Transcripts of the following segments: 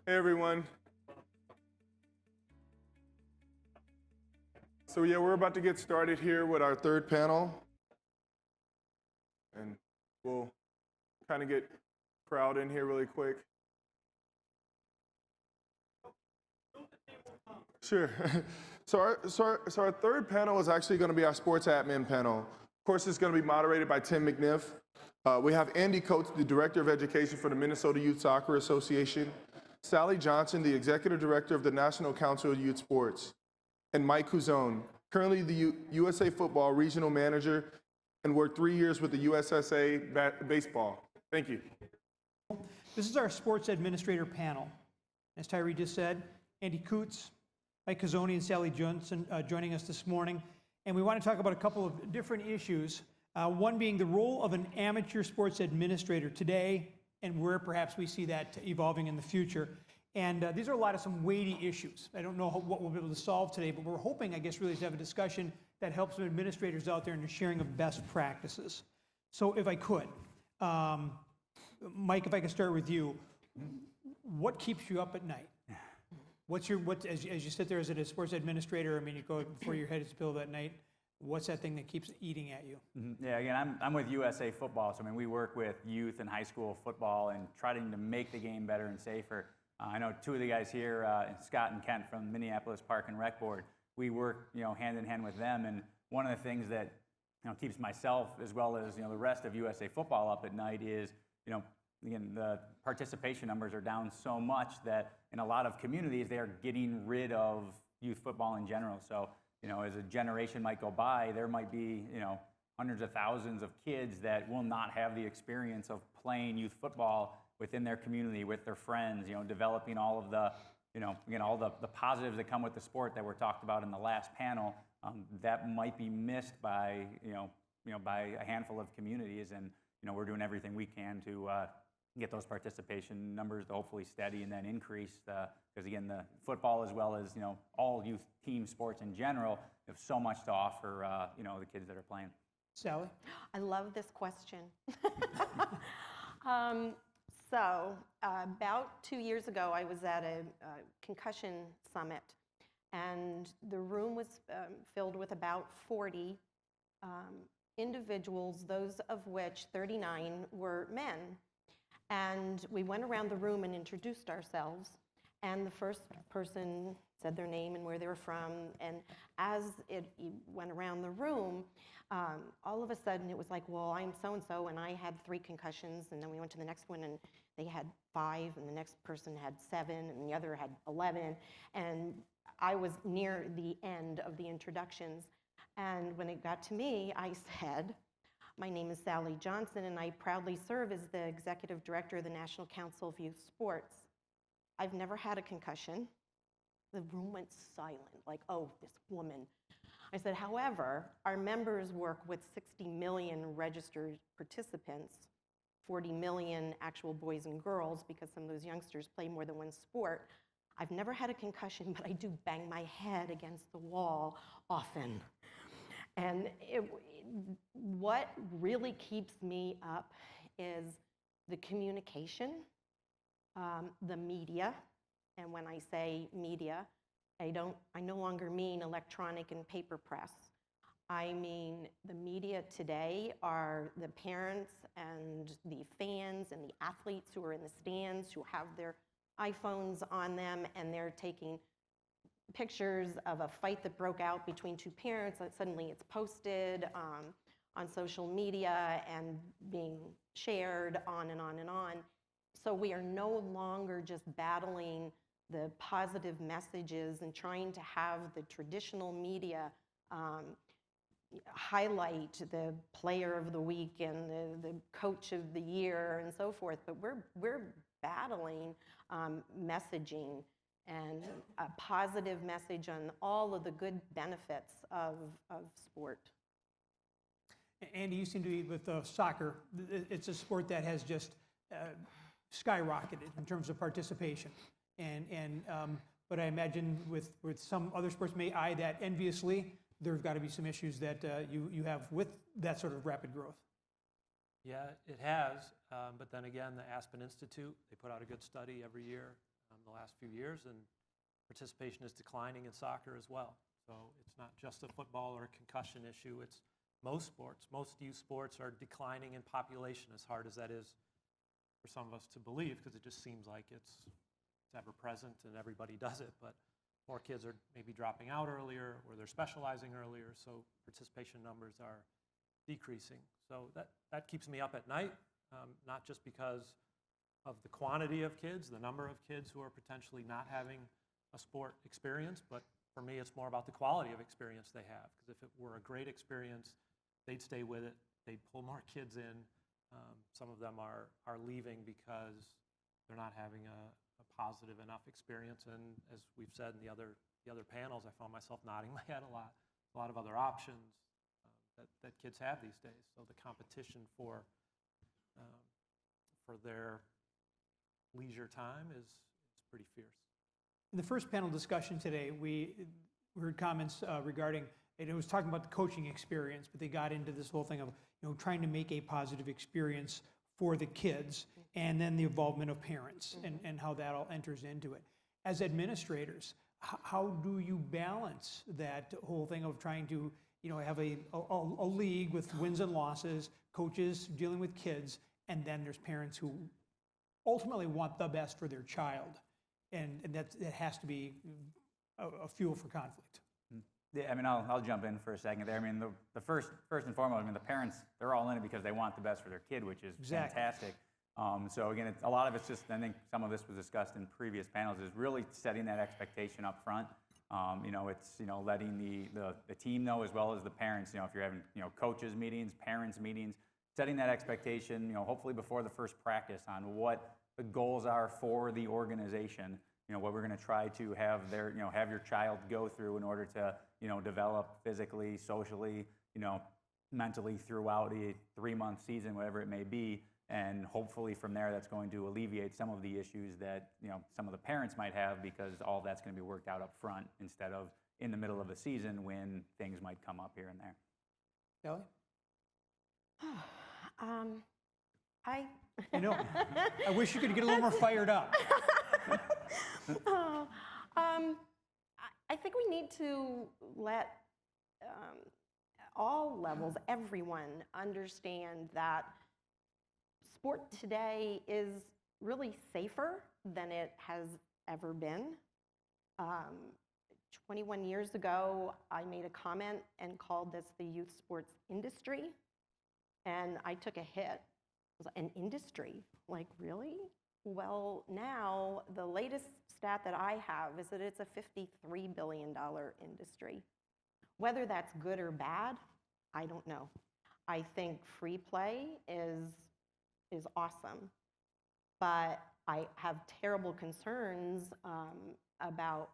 Hey everyone. So yeah, we're about to get started here with our third panel. And we'll kind of get crowd in here really quick. Sure. So our third panel is actually going to be our sports admin panel. Of course, it's going to be moderated by Tim McNiff. We have Andy Coates, the Director of Education for the Minnesota Youth Soccer Association, Sally Johnson, the Executive Director of the National Council of Youth Sports, and Mike Couzone, currently the USA Football Regional Manager and worked 3 years with the USSA Baseball. Thank you. This is our sports administrator panel. As Tyree just said, Andy Coates, Mike Couzone, and Sally Johnson joining us this morning. And we want to talk about a couple of different issues. One being the role of an amateur sports administrator today and where perhaps we see that evolving in the future. And these are a lot of some weighty issues. I don't know what we'll be able to solve today, but we're hoping, I guess, really to have a discussion that helps some administrators out there in the sharing of best practices. So if I could, Mike, if I could start with you, what keeps you up at night? As you sit there as a sports administrator, I mean, you go before your head is pillow that night, what's that thing that keeps eating at you? Yeah, again, I'm with USA Football, so I mean, we work with youth and high school football and trying to make the game better and safer. I know two of the guys here, Scott and Kent from Minneapolis Park and Rec Board. We work, hand in hand with them, and one of the things that keeps myself as well as the rest of USA Football up at night is again, the participation numbers are down so much that in a lot of communities they are getting rid of youth football in general. So as a generation might go by, there might be hundreds of thousands of kids that will not have the experience of playing youth football within their community with their friends, developing all of the, all the positives that come with the sport that were talked about in the last panel, that might be missed by, by a handful of communities. And, we're doing everything we can to get those participation numbers to hopefully steady and then increase, because again, the football as well as, all youth team sports in general have so much to offer, the kids that are playing. Sally? I love this question. So about 2 years ago, I was at a concussion summit, and the room was filled with about 40 individuals, those of which 39 were men. And we went around the room and introduced ourselves, and the first person said their name and where they were from, and as it went around the room, all of a sudden it was like, well, I'm so-and-so, and I had 3 concussions, and then we went to the next one, and they had 5, and the next person had 7, and the other had 11, and I was near the end of the introductions. And when it got to me, I said, my name is Sally Johnson, and I proudly serve as the Executive Director of the National Council of Youth Sports. I've never had a concussion. The room went silent, like, oh, this woman. I said, however, our members work with 60 million registered participants, 40 million actual boys and girls, because some of those youngsters play more than one sport. I've never had a concussion, but I do bang my head against the wall often. And what really keeps me up is the communication, the media. And when I say media, I no longer mean electronic and paper press. I mean the media today are the parents and the fans and the athletes who are in the stands who have their iPhones on them, and they're taking pictures of a fight that broke out between 2 parents, and suddenly it's posted on social media and being shared on and on and on. So we are no longer just battling the positive messages and trying to have the traditional media highlight the player of the week and the coach of the year and so forth, but we're battling messaging and a positive message on all of the good benefits of sport. Andy, you seem to be with soccer. It's a sport that has just skyrocketed in terms of participation. But I imagine with some other sports may eye that enviously. There've got to be some issues that you have with that sort of rapid growth. Yeah, it has. But then again, the Aspen Institute, they put out a good study every year. the last few years, and participation is declining in soccer as well. So it's not just a football or a concussion issue. It's most sports. Most youth sports are declining in population, as hard as that is for some of us to believe, because it just seems like it's ever present and everybody does it. But more kids are maybe dropping out earlier, or they're specializing earlier, so participation numbers are decreasing. So that keeps me up at night, not just because of the quantity of kids, the number of kids who are potentially not having a sport experience, but for me, it's more about the quality of experience they have. Because if it were a great experience, they'd stay with it. They'd pull more kids in. Some of them are leaving because they're not having a positive enough experience. And as we've said in the other panels, I found myself nodding my head a lot of other options that kids have these days. So the competition for their leisure time is pretty fierce. In the first panel discussion today, we heard comments regarding, and it was talking about the coaching experience, but they got into this whole thing of trying to make a positive experience for the kids, and then the involvement of parents and how that all enters into it. As administrators, how do you balance that whole thing of trying to have a league with wins and losses, coaches dealing with kids, and then there's parents who ultimately want the best for their child, and that has to be a fuel for conflict. Yeah, I mean, I'll jump in for a second there. I mean, the first and foremost, I mean, the parents, they're all in it because they want the best for their kid, which is fantastic. So again, a lot of it's just, I think some of this was discussed in previous panels, is really setting that expectation up front. It's letting the team know, as well as the parents. If you're having coaches meetings, parents meetings, setting that expectation. Hopefully before the first practice on what the goals are for the organization. What we're going to try to have have your child go through in order to develop physically, socially, mentally throughout a 3-month season, whatever it may be. And hopefully from there, that's going to alleviate some of the issues that some of the parents might have, because all that's going to be worked out up front instead of in the middle of a season when things might come up here and there. Sally? I know. I wish you could get a little more fired up. I think we need to let all levels, everyone, understand that sport today is really safer than it has ever been. 21 years ago, I made a comment and called this the youth sports industry, and I took a hit. It was an industry? Like, really? Well, now the latest stat that I have is that it's a $53 billion industry. Whether that's good or bad, I don't know. I think free play is awesome, but I have terrible concerns about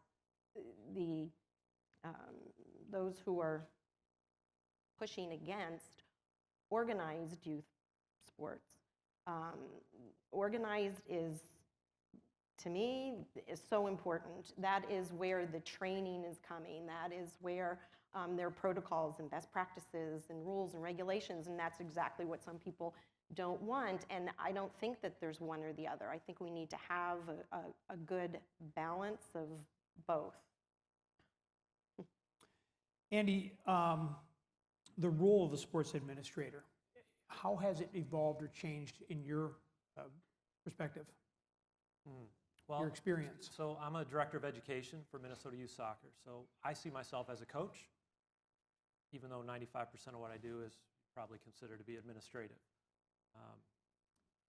those who are pushing against organized youth sports. Organized is, to me, is so important. That is where the training is coming. That is where there are protocols and best practices and rules and regulations, and that's exactly what some people don't want. And I don't think that there's one or the other. I think we need to have a good balance of both. Andy, the role of the sports administrator, how has it evolved or changed in your perspective, Well, your experience? So I'm a director of education for Minnesota Youth Soccer. So I see myself as a coach, even though 95% of what I do is probably considered to be administrative.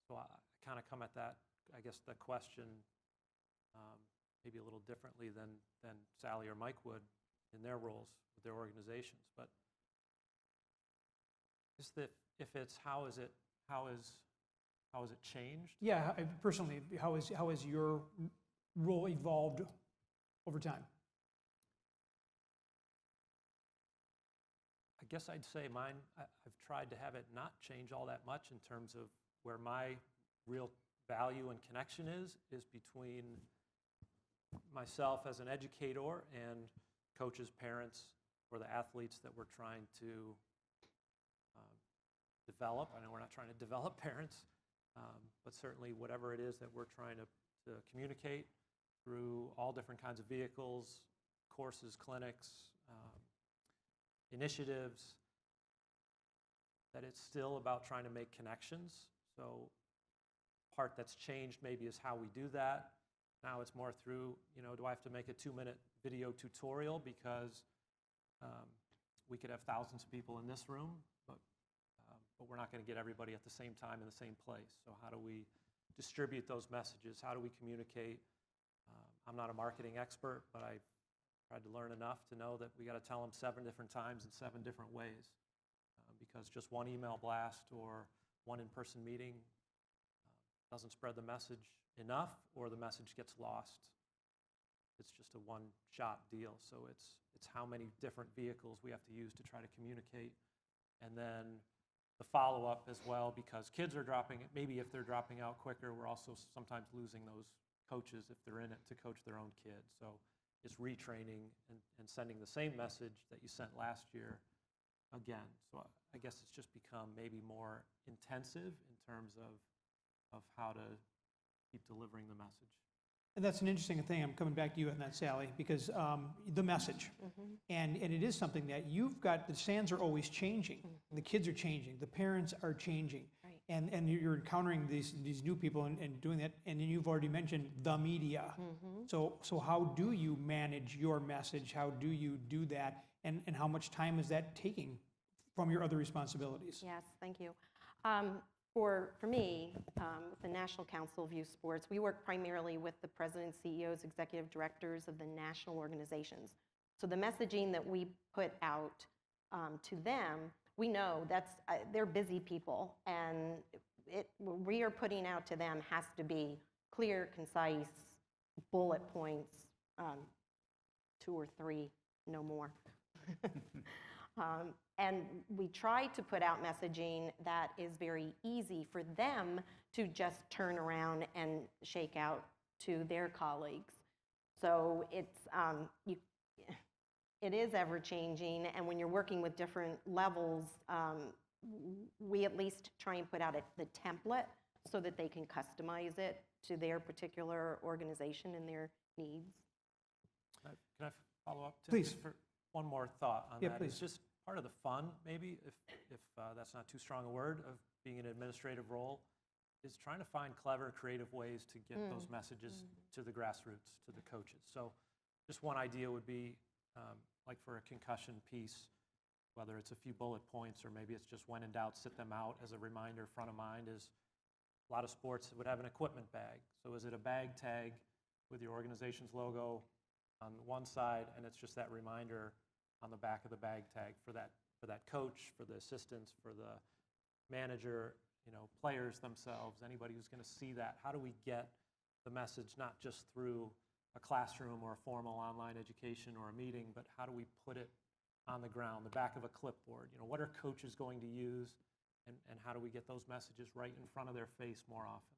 So I kind of come at that, I guess, the question maybe a little differently than Sally or Mike would in their roles with their organizations. But just that if it's how has it changed? Yeah, personally, how has your role evolved over time? I guess I'd say mine, I've tried to have it not change all that much in terms of where my real value and connection is between myself as an educator and coaches, parents, or the athletes that we're trying to develop. I know we're not trying to develop parents, but certainly whatever it is that we're trying to communicate through all different kinds of vehicles, courses, clinics, initiatives, that it's still about trying to make connections. So part that's changed maybe is how we do that. Now it's more through, do I have to make a 2-minute video tutorial because we could have thousands of people in this room, but we're not going to get everybody at the same time in the same place. So how do we distribute those messages? How do we communicate? I'm not a marketing expert, but I've tried to learn enough to know that we got to tell them 7 different times in 7 different ways, because just one email blast or one in-person meeting doesn't spread the message enough, or the message gets lost. It's just a one-shot deal. So it's how many different vehicles we have to use to try to communicate. And then the follow-up as well, because kids are maybe if they're dropping out quicker, we're also sometimes losing those coaches if they're in it to coach their own kids. So it's retraining and sending the same message that you sent last year again. So I guess it's just become maybe more intensive in terms of how to keep delivering the message. And that's an interesting thing. I'm coming back to you on that, Sally, because the message. And it is something that you've got, the sands are always changing. The kids are changing. The parents are changing. Right. And you're encountering these new people and doing that. And then you've already mentioned the media. So how do you manage your message? How do you do that? And how much time is that taking from your other responsibilities? Yes, thank you. For me, the National Council of Youth Sports, we work primarily with the presidents, CEOs, executive directors of the national organizations. So the messaging that we put out to them, we know they're busy people, and what we are putting out to them has to be clear, concise, bullet points, 2 or 3, no more. And we try to put out messaging that is very easy for them to just turn around and shake out to their colleagues. So it is ever changing, and when you're working with different levels, we at least try and put out the template so that they can customize it to their particular organization and their needs. Can I follow up? Please. For one more thought on Yeah, that. please. It's just part of the fun, maybe, if that's not too strong a word, of being an administrative role, is trying to find clever, creative ways to get those messages to the grassroots, to the coaches. So just one idea would be, like for a concussion piece, whether it's a few bullet points or maybe it's just when in doubt, sit them out as a reminder front of mind, is a lot of sports would have an equipment bag. So is it a bag tag with your organization's logo on one side, and it's just that reminder on the back of the bag tag for that coach, for the assistants, for the manager, players themselves, anybody who's going to see that. How do we get the message not just through a classroom or a formal online education or a meeting, but how do we put it on the ground, the back of a clipboard? What are coaches going to use, and how do we get those messages right in front of their face more often?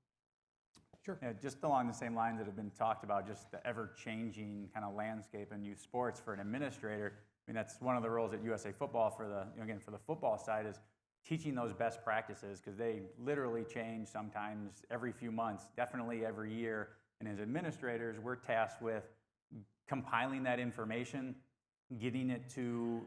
Sure. Yeah, just along the same lines that have been talked about, just the ever-changing kind of landscape in youth sports for an administrator. I mean, that's one of the roles at USA Football for the football side, is teaching those best practices, because they literally change sometimes every few months, definitely every year. And as administrators, we're tasked with compiling that information, getting it to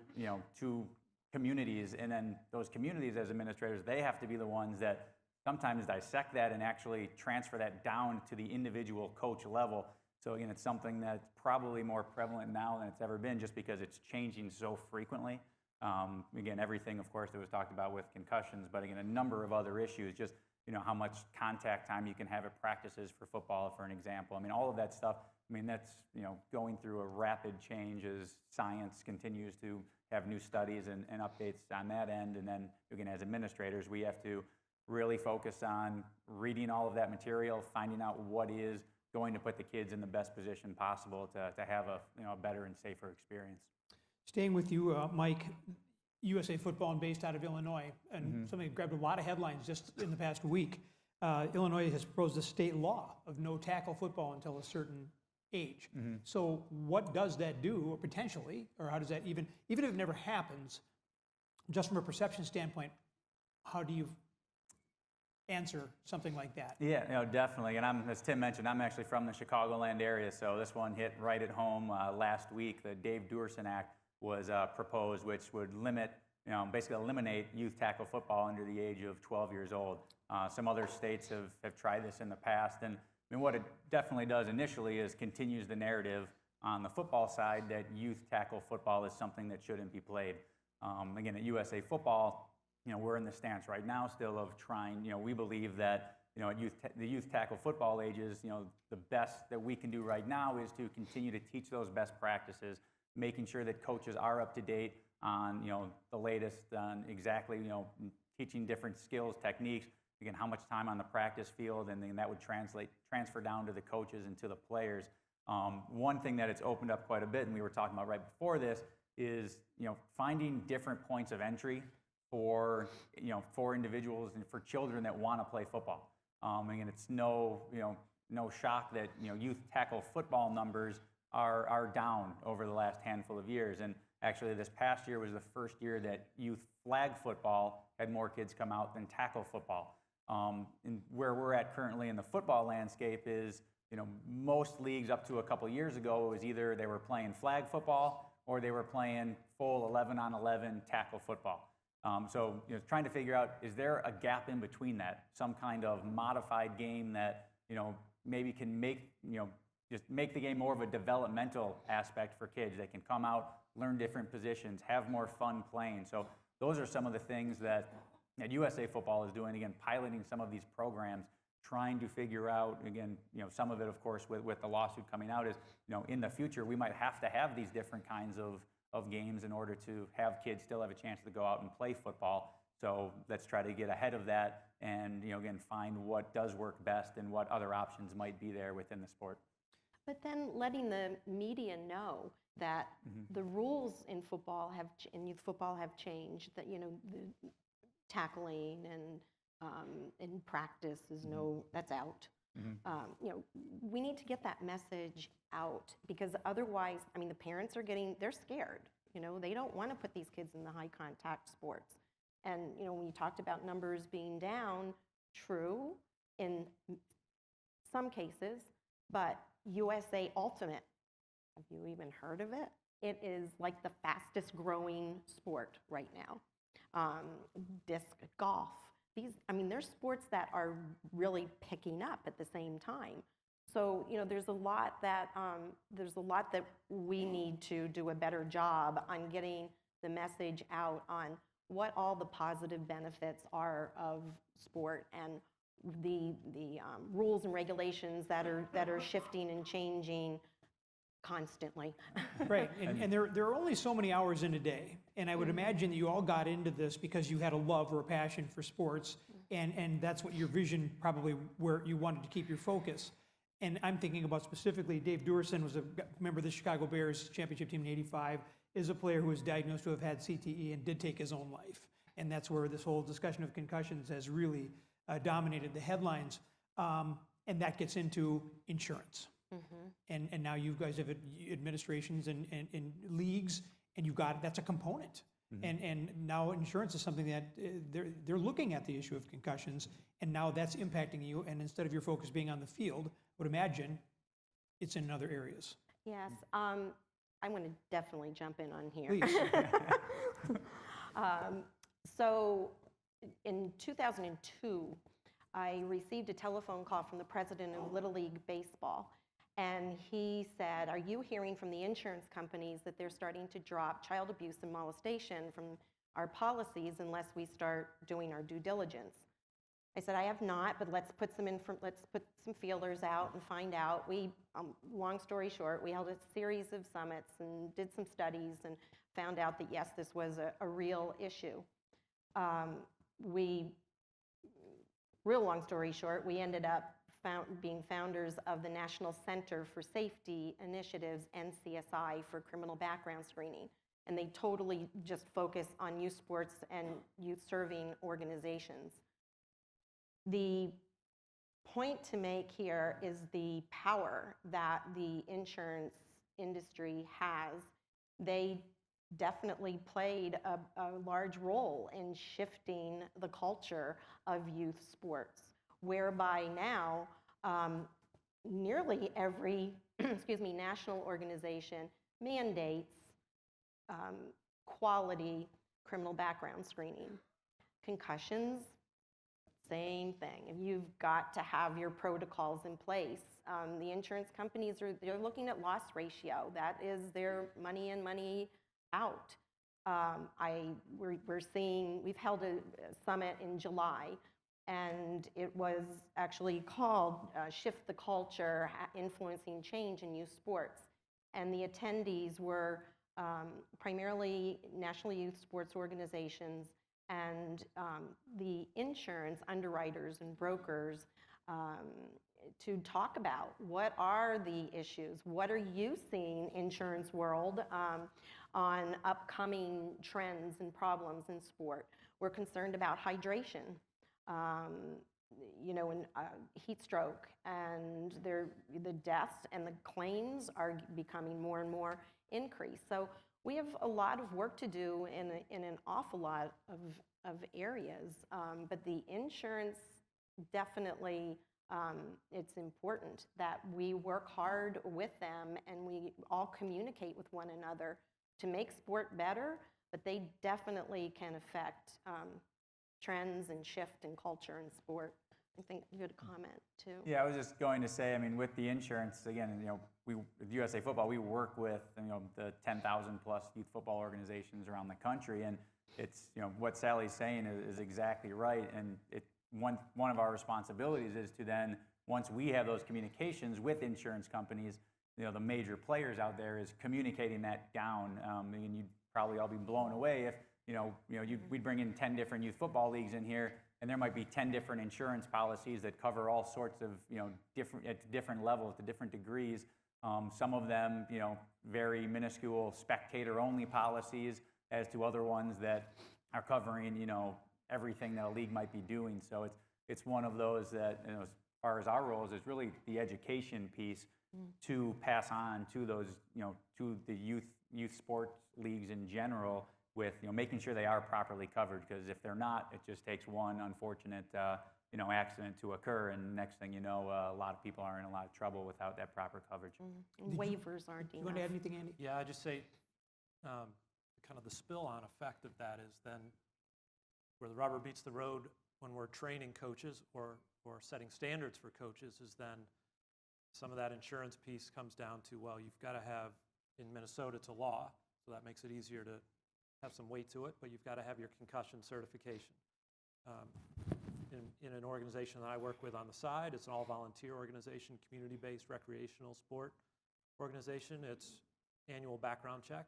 communities, and then those communities as administrators, they have to be the ones that sometimes dissect that and actually transfer that down to the individual coach level. So again, it's something that's probably more prevalent now than it's ever been, just because it's changing so frequently. Again, everything, of course, that was talked about with concussions, but again, a number of other issues, just how much contact time you can have at practices for football, for an example. I mean, all of that stuff, that's going through a rapid change as science continues to have new studies and updates on that end. And then, again, as administrators, we have to really focus on reading all of that material, finding out what is going to put the kids in the best position possible to have a better and safer experience. Staying with you, Mike, USA Football and based out of Illinois, and something grabbed a lot of headlines just in the past week. Illinois has proposed a state law of no tackle football until a certain age. So what does that do, or potentially, or how does that even if it never happens, just from a perception standpoint, how do you answer something like that. Yeah, definitely. And as Tim mentioned, I'm actually from the Chicagoland area, so this one hit right at home last week. The Dave Duerson Act was proposed, which would limit, basically eliminate youth tackle football under the age of 12 years old. Some other states have tried this in the past, and what it definitely does initially is continues the narrative on the football side that youth tackle football is something that shouldn't be played. Again, at USA Football, we're in the stance right now still of trying, we believe that, at the youth tackle football ages, the best that we can do right now is to continue to teach those best practices, making sure that coaches are up to date on, the latest on exactly, teaching different skills, techniques, again, how much time on the practice field, and then that would transfer down to the coaches and to the players. One thing that it's opened up quite a bit, and we were talking about right before this, is, finding different points of entry for individuals and for children that want to play football. Again, it's no shock that youth tackle football numbers are down over the last handful of years. And actually, this past year was the first year that youth flag football had more kids come out than tackle football. And where we're at currently in the football landscape is, most leagues up to a couple years ago, it was either they were playing flag football or they were playing full 11-on-11 tackle football. So trying to figure out, is there a gap in between that, some kind of modified game that maybe can make just make the game more of a developmental aspect for kids. They can come out, learn different positions, have more fun playing. So those are some of the things that USA Football is doing, again, piloting some of these programs, trying to figure out, again, some of it, of course, with the lawsuit coming out is, in the future, we might have to have these different kinds of games in order to have kids still have a chance to go out and play football. So let's try to get ahead of that and, again, find what does work best and what other options might be there within the sport. But then letting the media know that the rules in football in youth football have changed, that, the tackling and in practice is that's out. We need to get that message out, because otherwise, the parents they're scared. They don't want to put these kids in the high contact sports. And, when you talked about numbers being down, true in some cases, but USA Ultimate, have you even heard of it? It is like the fastest growing sport right now. Disc golf. There's sports that are really picking up at the same time. So, there's a lot that we need to do a better job on getting the message out on what all the positive benefits are of sport and the rules and regulations that are shifting and changing constantly. Right, and there are only so many hours in a day, and I would imagine that you all got into this because you had a love or a passion for sports, and that's what your vision probably where you wanted to keep your focus. And I'm thinking about specifically, Dave Duerson was a member of the Chicago Bears championship team in '85, is a player who was diagnosed to have had CTE and did take his own life. And that's where this whole discussion of concussions has really dominated the headlines. And that gets into insurance. And now you guys have administrations and leagues, and that's a component. And now insurance is something that they're looking at the issue of concussions, and now that's impacting you. And instead of your focus being on the field, I would imagine it's in other areas. Yes, I'm going to definitely jump in on here. Please. So in 2002, I received a telephone call from the president of Little League Baseball. And he said, "Are you hearing from the insurance companies that they're starting to drop child abuse and molestation from our policies unless we start doing our due diligence?" I said, "I have not, but let's put some feelers out and find out." We, long story short, we held a series of summits and did some studies and found out that yes, this was a real issue. Real long story short, we ended up being founders of the National Center for Safety Initiatives, NCSI, for criminal background screening. And they totally just focus on youth sports and youth serving organizations. The point to make here is the power that the insurance industry has. They definitely played a large role in shifting the culture of youth sports, whereby now nearly every excuse me, national organization mandates quality criminal background screening. Concussions, same thing. You've got to have your protocols in place. The insurance companies they're looking at loss ratio. That is their money in, money out. We've held a summit in July, and it was actually called Shift the Culture, Influencing Change in Youth Sports. And the attendees were primarily national youth sports organizations and the insurance underwriters and brokers to talk about what are the issues, what are you seeing, insurance world, on upcoming trends and problems in sport. We're concerned about hydration, and heat stroke, and the deaths and the claims are becoming more and more increased. So we have a lot of work to do in an awful lot of areas, but the insurance definitely, it's important that we work hard with them and we all communicate with one another to make sport better, but they definitely can affect trends and shift in culture and sport. I think you had a comment too. Yeah, I was just going to say, I mean, with the insurance, again, with USA Football, we work with, the 10,000 plus youth football organizations around the country, and it's, what Sally's saying is exactly right, and one of our responsibilities is to then, once we have those communications with insurance companies, the major players out there, is communicating that down, and you'd probably all be blown away if, we'd bring in 10 different youth football leagues in here, and there might be 10 different insurance policies that cover all sorts of, different levels, to different degrees. Some of them, very minuscule spectator-only policies, as to other ones that are covering, everything that a league might be doing. So it's one of those that, as far as our roles, is really the education piece to pass on to those, to the youth sports leagues in general, with making sure they are properly covered, because if they're not, it just takes one unfortunate accident to occur, and next thing you know, a lot of people are in a lot of trouble without that proper coverage. Waivers aren't enough. You want to add anything, Andy? Yeah, I just say kind of the spill-on effect of that is then where the rubber meets the road when we're training coaches or setting standards for coaches, is then some of that insurance piece comes down to, well, you've got to have, in Minnesota, it's a law, so that makes it easier to have some weight to it, but you've got to have your concussion certification. In an organization that I work with on the side, it's an all-volunteer organization, community-based recreational sport organization. It's annual background check.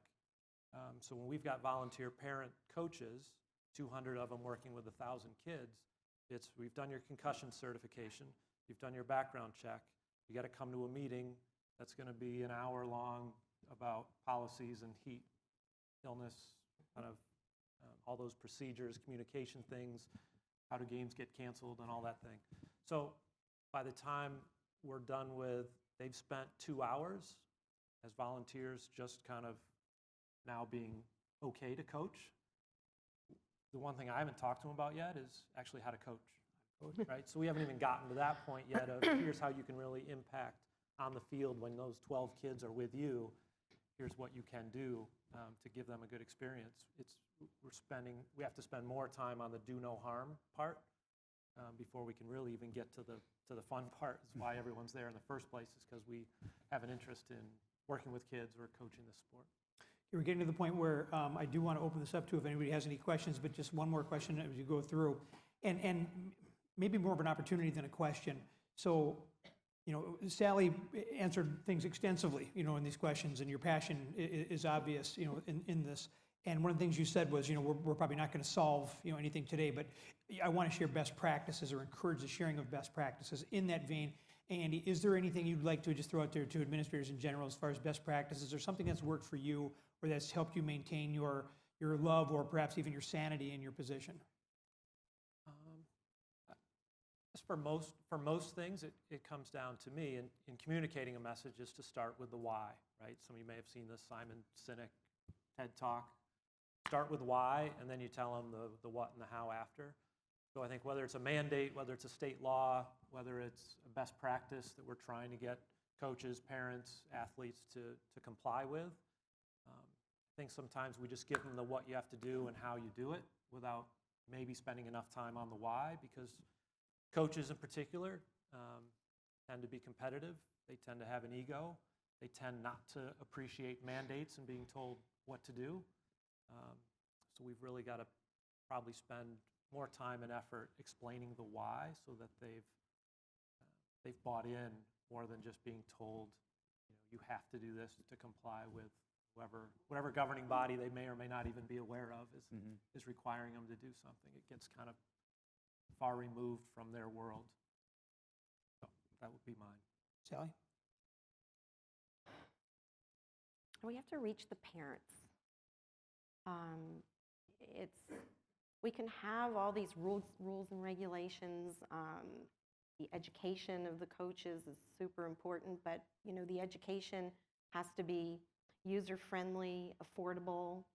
So when we've got volunteer parent coaches, 200 of them working with 1,000 kids, we've done your concussion certification, you've done your background check, you got to come to a meeting that's going to be an hour long about policies and heat, illness, kind of all those procedures, communication things, how do games get canceled and all that thing. So by the time we're done with, they've spent 2 hours as volunteers just kind of now being okay to coach. The one thing I haven't talked to them about yet is actually how to coach, right? So we haven't even gotten to that point yet of here's how you can really impact on the field when those 12 kids are with you. Here's what you can do to give them a good experience. We have to spend more time on the do no harm part before we can really even get to the fun part. Is why everyone's there in the first place, is because we have an interest in working with kids or coaching the sport. We're getting to the point where I do want to open this up to if anybody has any questions, but just one more question as you go through, and maybe more of an opportunity than a question. So, Sally answered things extensively, in these questions, and your passion is obvious, in this. And one of the things you said was, we're probably not going to solve, anything today, but I want to share best practices or encourage the sharing of best practices. In that vein, Andy, is there anything you'd like to just throw out there to administrators in general as far as best practices, or something that's worked for you or that's helped you maintain your love or perhaps even your sanity in your position? For most things, it comes down to me in communicating a message is to start with the why, right? Some of you may have seen this Simon Sinek TED Talk. Start with why, and then you tell them the what and the how after. So I think whether it's a mandate, whether it's a state law, whether it's a best practice that we're trying to get coaches, parents, athletes to comply with, I think sometimes we just give them the what you have to do and how you do it without maybe spending enough time on the why, because coaches in particular tend to be competitive. They tend to have an ego. They tend not to appreciate mandates and being told what to do. So we've really got to probably spend more time and effort explaining the why, so that they've bought in more than just being told, you have to do this to comply with whatever governing body they may or may not even be aware of is requiring them to do something. It gets kind of far removed from their world. So that would be mine. Sally? We have to reach the parents. We can have all these rules and regulations. The education of the coaches is super important, but the education has to be user-friendly, affordable,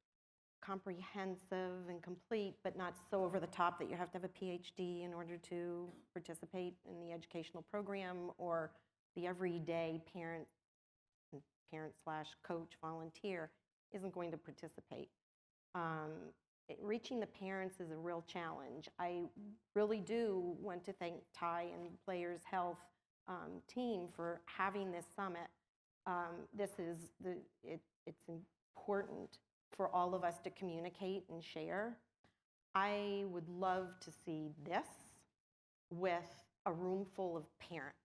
comprehensive, and complete, but not so over the top that you have to have a PhD in order to participate in the educational program, or the everyday parent/coach volunteer isn't going to participate. Reaching the parents is a real challenge. I really do want to thank Ty and Players Health team for having this summit. It's important for all of us to communicate and share. I would love to see this with a room full of parents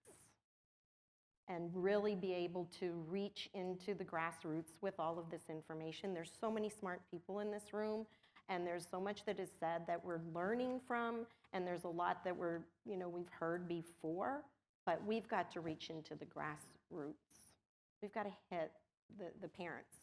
and really be able to reach into the grassroots with all of this information. There's so many smart people in this room, and there's so much that is said that we're learning from, and there's a lot that we've heard before, but we've got to reach into the grassroots. We've got to hit the parents.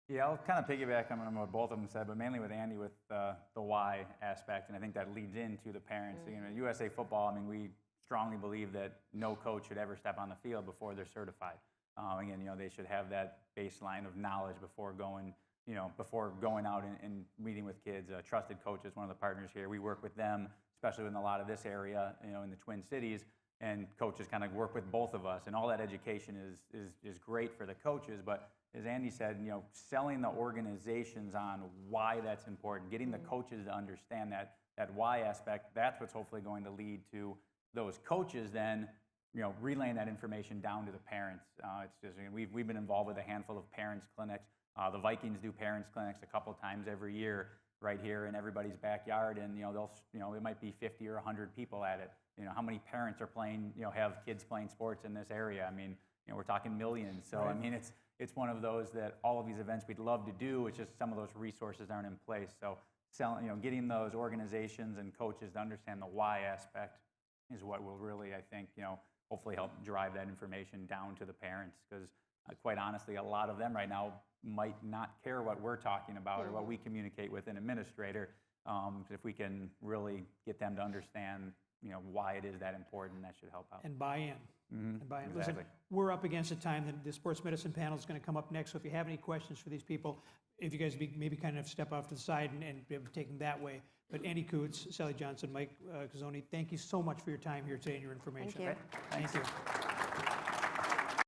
Yeah, I'll kind of piggyback on what both of them said, but mainly with Andy with the why aspect, and I think that leads into the parents. USA Football, we strongly believe that no coach should ever step on the field before they're certified. Again, they should have that baseline of knowledge before going out and meeting with kids. Trusted Coach is one of the partners here. We work with them, especially in a lot of this area, in the Twin Cities, and coaches kind of work with both of us. And all that education is great for the coaches, but as Andy said, selling the organizations on why that's important, getting the coaches to understand that why aspect, that's what's hopefully going to lead to those coaches then, relaying that information down to the parents. It's just, we've been involved with a handful of parents clinics. The Vikings do parents clinics a couple times every year right here in everybody's backyard, and it might be 50 or 100 people at it. How many parents are playing, have kids playing sports in this area? We're talking millions. So right. It's one of those that all of these events we'd love to do. It's just some of those resources aren't in place. So getting those organizations and coaches to understand the why aspect is what will really, I think, hopefully help drive that information down to the parents, because quite honestly, a lot of them right now might not care what we're talking about or what we communicate with an administrator. If we can really get them to understand, why it is that important, that should help out. And buy in. And buy in. Exactly. Listen, we're up against the time that the sports medicine panel is going to come up next. So if you have any questions for these people, if you guys maybe kind of step off to the side and take them that way. But Andy Coots, Sally Johnson, Mike Cazzoni, thank you so much for your time here today and your information. Thank you. Thank you.